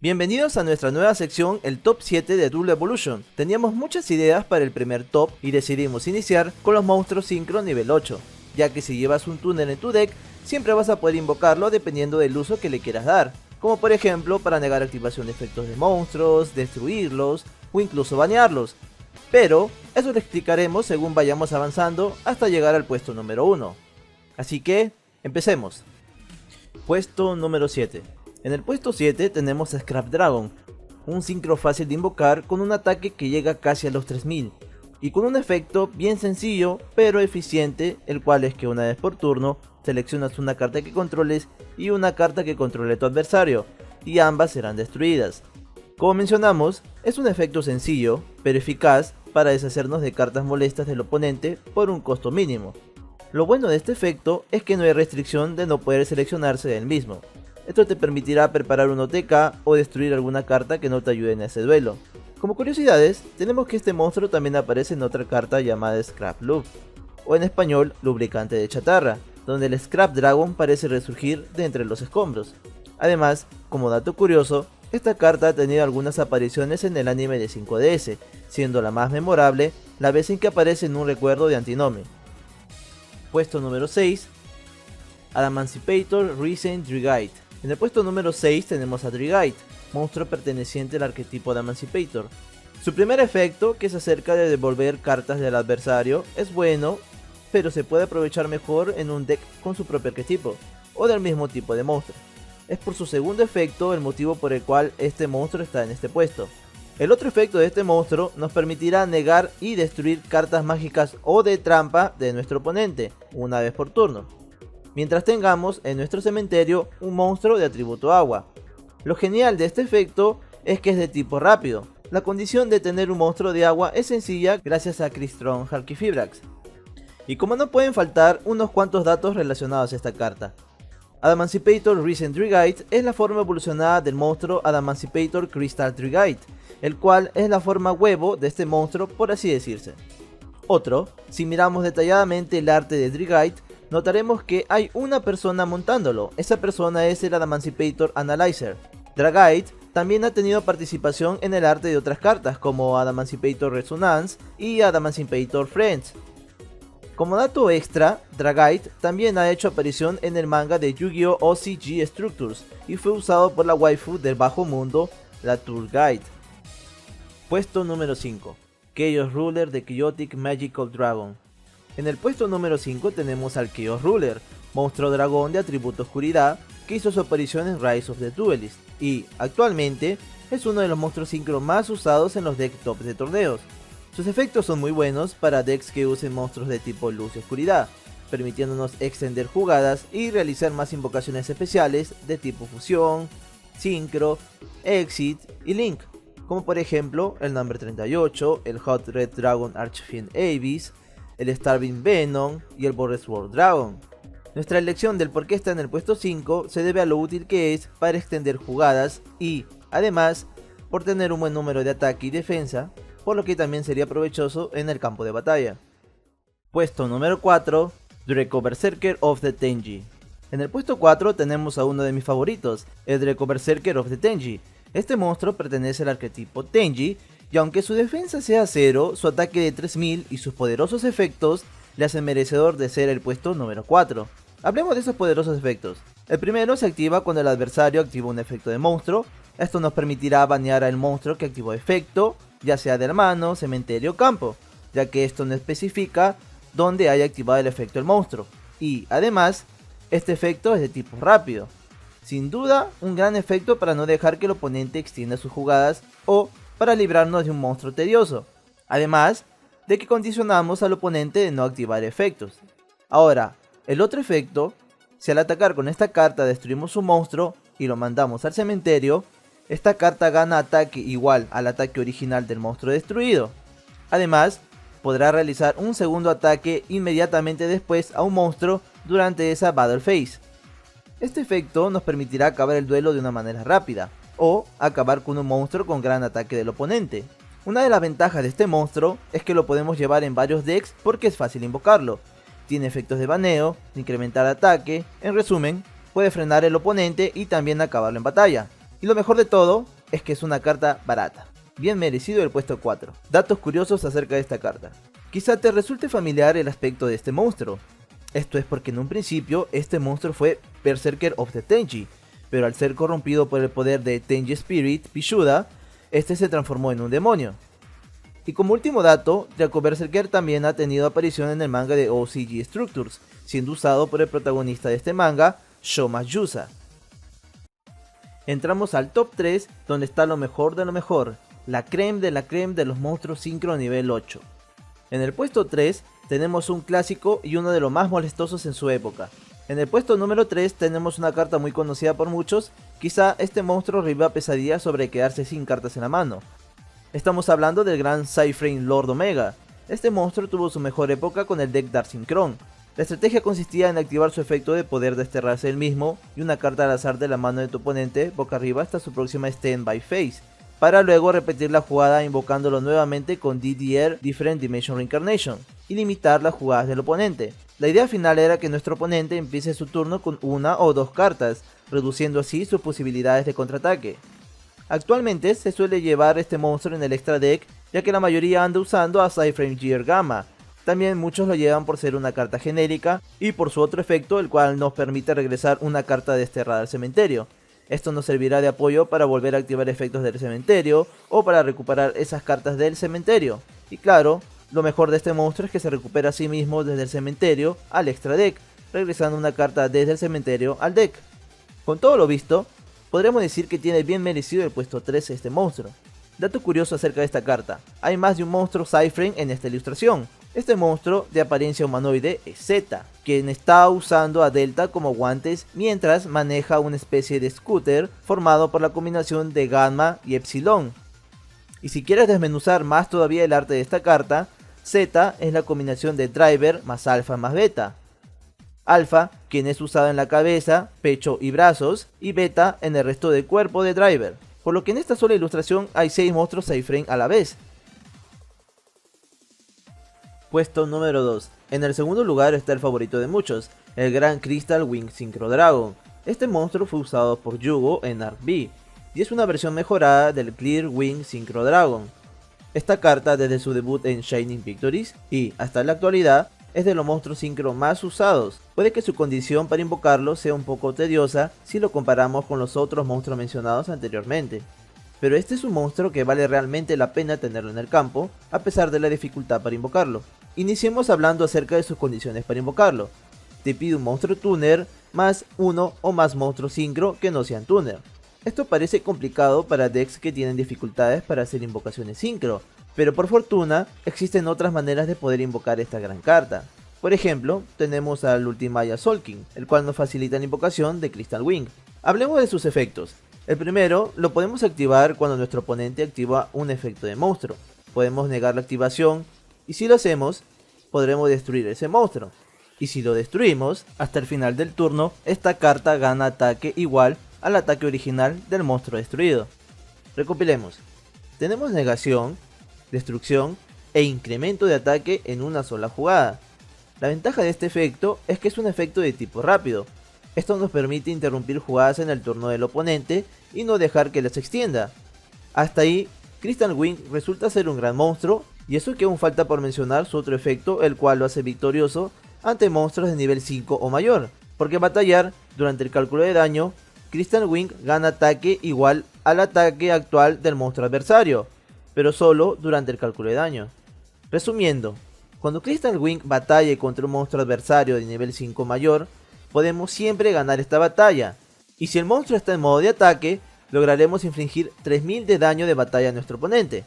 Bienvenidos a nuestra nueva sección, el Top 7 de Duel Evolution. Teníamos muchas ideas para el primer top y decidimos iniciar con los monstruos Synchro nivel 8, ya que si llevas un túnel en tu deck, siempre vas a poder invocarlo dependiendo del uso que le quieras dar, como por ejemplo para negar activación de efectos de monstruos, destruirlos o incluso banearlos. Pero eso lo explicaremos según vayamos avanzando hasta llegar al puesto número 1. Así que, empecemos. Puesto número 7. En el puesto 7 tenemos a Scrap Dragon, un Synchro fácil de invocar con un ataque que llega casi a los 3000 y con un efecto bien sencillo pero eficiente, el cual es que una vez por turno seleccionas una carta que controles y una carta que controle tu adversario y ambas serán destruidas. Como mencionamos, es un efecto sencillo pero eficaz para deshacernos de cartas molestas del oponente por un costo mínimo. Lo bueno de este efecto es que no hay restricción de no poder seleccionarse del mismo. Esto te permitirá preparar un OTK o destruir alguna carta que no te ayude en ese duelo. Como curiosidades, tenemos que este monstruo también aparece en otra carta llamada Scrap Loop, o en español Lubricante de Chatarra, donde el Scrap Dragon parece resurgir de entre los escombros. Además, como dato curioso, esta carta ha tenido algunas apariciones en el anime de 5DS, siendo la más memorable la vez en que aparece en un recuerdo de Antinome. Puesto número 6. Adamancipator Recent Drigite. En el puesto número 6 tenemos a Drigite, monstruo perteneciente al arquetipo de Adamancipator. Su primer efecto, que se acerca de devolver cartas del adversario, es bueno, pero se puede aprovechar mejor en un deck con su propio arquetipo, o del mismo tipo de monstruo. Es por su segundo efecto el motivo por el cual este monstruo está en este puesto. El otro efecto de este monstruo nos permitirá negar y destruir cartas mágicas o de trampa de nuestro oponente, una vez por turno, mientras tengamos en nuestro cementerio un monstruo de atributo agua. Lo genial de este efecto es que es de tipo rápido. La condición de tener un monstruo de agua es sencilla gracias a Crystron Halqifibrax. Y como no pueden faltar unos cuantos datos relacionados a esta carta. Adamancipator Recent Drigite es la forma evolucionada del monstruo Adamancipator Crystal Drigite, el cual es la forma huevo de este monstruo, por así decirse. Otro, si miramos detalladamente el arte de Drigite, notaremos que hay una persona montándolo. Esa persona es el Adamancipator Analyzer. Dragite también ha tenido participación en el arte de otras cartas como Adamancipator Resonance y Adamancipator Friends. Como dato extra, Dragite también ha hecho aparición en el manga de Yu-Gi-Oh! OCG Structures y fue usado por la waifu del bajo mundo, la Turgite. Puesto número 5. Chaos Ruler de Chaotic Magical Dragon. En el puesto número 5 tenemos al Chaos Ruler, monstruo dragón de atributo oscuridad que hizo su aparición en Rise of the Duelist y actualmente es uno de los monstruos synchro más usados en los decks top de torneos. Sus efectos son muy buenos para decks que usen monstruos de tipo luz y oscuridad, permitiéndonos extender jugadas y realizar más invocaciones especiales de tipo fusión, synchro, exit y link, como por ejemplo el Number 38, el Hot Red Dragon Archfiend Abyss, el Starving Venom y el Bored Sword Dragon. Nuestra elección del por qué está en el puesto 5 se debe a lo útil que es para extender jugadas y, además, por tener un buen número de ataque y defensa, por lo que también sería provechoso en el campo de batalla. Puesto número 4. Draco Berserker of the Tenji. En el puesto 4 tenemos a uno de mis favoritos, el Draco Berserker of the Tenji. Este monstruo pertenece al arquetipo Tenji, y aunque su defensa sea 0, su ataque de 3000 y sus poderosos efectos le hacen merecedor de ser el puesto número 4. Hablemos de esos poderosos efectos. El primero se activa cuando el adversario activa un efecto de monstruo. Esto nos permitirá banear al monstruo que activó efecto, ya sea de la mano, cementerio o campo, ya que esto no especifica dónde haya activado el efecto del monstruo. Y además, este efecto es de tipo rápido. Sin duda, un gran efecto para no dejar que el oponente extienda sus jugadas o para librarnos de un monstruo tedioso, además de que condicionamos al oponente de no activar efectos. Ahora, el otro efecto, si al atacar con esta carta destruimos un monstruo y lo mandamos al cementerio, esta carta gana ataque igual al ataque original del monstruo destruido. Además, podrá realizar un segundo ataque inmediatamente después a un monstruo durante esa Battle Phase. Este efecto nos permitirá acabar el duelo de una manera rápida, o acabar con un monstruo con gran ataque del oponente. Una de las ventajas de este monstruo es que lo podemos llevar en varios decks porque es fácil invocarlo. Tiene efectos de baneo, de incrementar ataque, en resumen, puede frenar el oponente y también acabarlo en batalla. Y lo mejor de todo es que es una carta barata. Bien merecido el puesto 4. Datos curiosos acerca de esta carta. Quizá te resulte familiar el aspecto de este monstruo. Esto es porque en un principio este monstruo fue Berserker of the Tenji, pero al ser corrompido por el poder de Tenji Spirit Pishuda, este se transformó en un demonio. Y como último dato, Draco Berserker también ha tenido aparición en el manga de OCG Structures, siendo usado por el protagonista de este manga, Shoma Yusa. Entramos al top 3, donde está lo mejor de lo mejor, la creme de los monstruos sincro nivel 8. En el puesto 3 tenemos un clásico y uno de los más molestosos en su época. En el puesto número 3 tenemos una carta muy conocida por muchos, quizá este monstruo reviva pesadillas sobre quedarse sin cartas en la mano. Estamos hablando del gran Cyframe Lord Omega. Este monstruo tuvo su mejor época con el deck Dark Synchron. La estrategia consistía en activar su efecto de poder desterrarse él mismo y una carta al azar de la mano de tu oponente boca arriba hasta su próxima Standby Phase, para luego repetir la jugada invocándolo nuevamente con DDR Different Dimension Reincarnation y limitar las jugadas del oponente. La idea final era que nuestro oponente empiece su turno con una o dos cartas, reduciendo así sus posibilidades de contraataque. Actualmente se suele llevar este monstruo en el extra deck, ya que la mayoría anda usando a Cyframe Gear Gamma. También muchos lo llevan por ser una carta genérica y por su otro efecto, el cual nos permite regresar una carta desterrada al cementerio. Esto nos servirá de apoyo para volver a activar efectos del cementerio o para recuperar esas cartas del cementerio. Y claro, lo mejor de este monstruo es que se recupera a sí mismo desde el cementerio al extra deck, regresando una carta desde el cementerio al deck. Con todo lo visto, podremos decir que tiene bien merecido el puesto 13 este monstruo. Dato curioso acerca de esta carta, hay más de un monstruo Cyframe en esta ilustración. Este monstruo de apariencia humanoide es Z, quien está usando a Delta como guantes mientras maneja una especie de scooter formado por la combinación de Gamma y Epsilon. Y si quieres desmenuzar más todavía el arte de esta carta, Z es la combinación de Driver más Alpha más Beta. Alpha, quien es usado en la cabeza, pecho y brazos, y Beta en el resto del cuerpo de Driver, por lo que en esta sola ilustración hay 6 monstruos Cyframe a la vez. Puesto número 2. En el segundo lugar está el favorito de muchos, el gran Crystal Wing Synchro Dragon. Este monstruo fue usado por Yugo en Arc B, y es una versión mejorada del Clear Wing Synchro Dragon. Esta carta desde su debut en Shining Victories y hasta la actualidad es de los monstruos sincro más usados. Puede que su condición para invocarlo sea un poco tediosa si lo comparamos con los otros monstruos mencionados anteriormente, pero este es un monstruo que vale realmente la pena tenerlo en el campo a pesar de la dificultad para invocarlo. Iniciemos hablando acerca de sus condiciones para invocarlo. Te pide un monstruo tuner más uno o más monstruos sincro que no sean tuner. Esto parece complicado para decks que tienen dificultades para hacer invocaciones sincro, pero por fortuna existen otras maneras de poder invocar esta gran carta. Por ejemplo, tenemos al Ultimaya Solking, el cual nos facilita la invocación de Crystal Wing. Hablemos de sus efectos. El primero lo podemos activar cuando nuestro oponente activa un efecto de monstruo. Podemos negar la activación y si lo hacemos, podremos destruir ese monstruo. Y si lo destruimos, hasta el final del turno, esta carta gana ataque igual al ataque original del monstruo destruido. Recopilemos. Tenemos negación, destrucción e incremento de ataque en una sola jugada. La ventaja de este efecto es que es un efecto de tipo rápido. Esto nos permite interrumpir jugadas en el turno del oponente y no dejar que las extienda. Hasta ahí, Crystal Wing resulta ser un gran monstruo, y eso que aún falta por mencionar su otro efecto, el cual lo hace victorioso ante monstruos de nivel 5 o mayor, porque batallar durante el cálculo de daño, Crystal Wing gana ataque igual al ataque actual del monstruo adversario, pero solo durante el cálculo de daño. Resumiendo, cuando Crystal Wing batalle contra un monstruo adversario de nivel 5 mayor, podemos siempre ganar esta batalla, y si el monstruo está en modo de ataque, lograremos infligir 3000 de daño de batalla a nuestro oponente.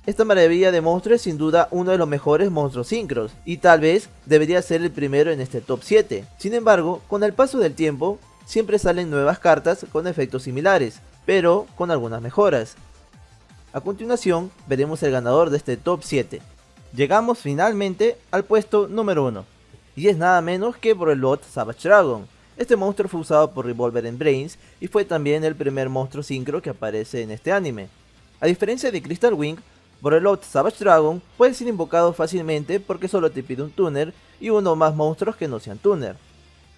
Esta maravilla de monstruo es sin duda uno de los mejores monstruos sincros, y tal vez debería ser el primero en este top 7. Sin embargo, con el paso del tiempo, siempre salen nuevas cartas con efectos similares, pero con algunas mejoras. A continuación, veremos el ganador de este top 7. Llegamos finalmente al puesto número 1, y es nada menos que Borreload Savage Dragon. Este monstruo fue usado por Revolver en Brains, y fue también el primer monstruo sincro que aparece en este anime. A diferencia de Crystal Wing, Borreload Savage Dragon puede ser invocado fácilmente porque solo te pide un tuner y uno o más monstruos que no sean tuner.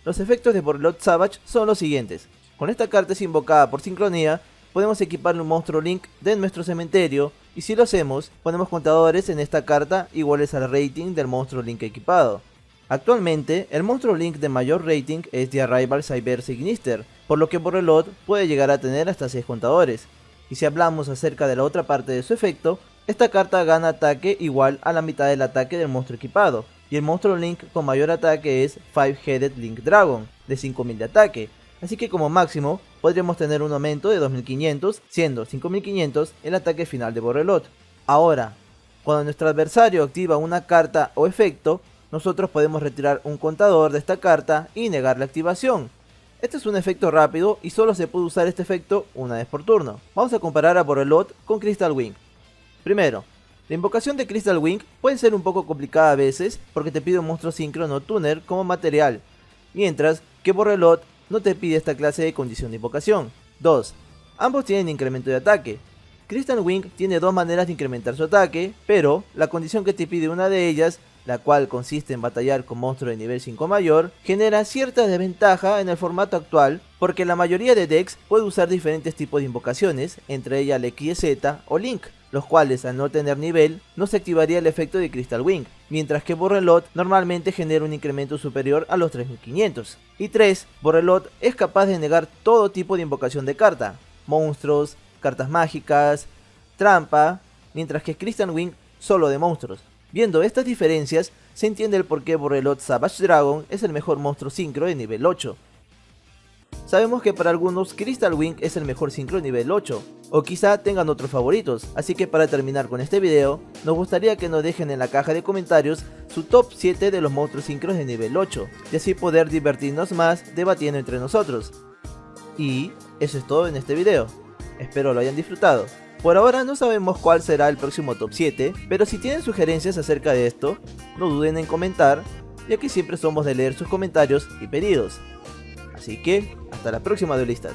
Los efectos de Borreload Savage son los siguientes. Con esta carta es invocada por sincronía, podemos equiparle un monstruo Link de nuestro cementerio, y si lo hacemos, ponemos contadores en esta carta iguales al rating del monstruo Link equipado. Actualmente, el monstruo Link de mayor rating es The Arrival Cyber Ignister, por lo que Borrelot puede llegar a tener hasta 6 contadores. Y si hablamos acerca de la otra parte de su efecto, esta carta gana ataque igual a la mitad del ataque del monstruo equipado, y el monstruo Link con mayor ataque es 5-Headed Link Dragon, de 5000 de ataque, así que como máximo podríamos tener un aumento de 2500, siendo 5500 el ataque final de Borrelot. Ahora, cuando nuestro adversario activa una carta o efecto, nosotros podemos retirar un contador de esta carta y negar la activación. Este es un efecto rápido y solo se puede usar este efecto una vez por turno. Vamos a comparar a Borrelot con Crystal Wing. Primero, la invocación de Crystal Wing puede ser un poco complicada a veces porque te pide un monstruo síncrono tuner como material, mientras que Borrelot no te pide esta clase de condición de invocación. 2. Ambos tienen incremento de ataque. Crystal Wing tiene dos maneras de incrementar su ataque, pero la condición que te pide una de ellas, la cual consiste en batallar con monstruos de nivel 5 mayor, genera cierta desventaja en el formato actual porque la mayoría de decks puede usar diferentes tipos de invocaciones, entre ellas el XZ o Link, los cuales al no tener nivel no se activaría el efecto de Crystal Wing, mientras que Borrelot normalmente genera un incremento superior a los 3500. Y 3. Borrelot es capaz de negar todo tipo de invocación de carta, monstruos, cartas mágicas, trampa, mientras que Crystal Wing solo de monstruos. Viendo estas diferencias, se entiende el por qué Borrelot Savage Dragon es el mejor monstruo sincro de nivel 8. Sabemos que para algunos Crystal Wing es el mejor sincro nivel 8, o quizá tengan otros favoritos, así que para terminar con este video, nos gustaría que nos dejen en la caja de comentarios su top 7 de los monstruos sincros de nivel 8, y así poder divertirnos más debatiendo entre nosotros. Y eso es todo en este video, espero lo hayan disfrutado. Por ahora no sabemos cuál será el próximo top 7, pero si tienen sugerencias acerca de esto, no duden en comentar, ya que siempre somos de leer sus comentarios y pedidos. Así que, hasta la próxima, duelistas.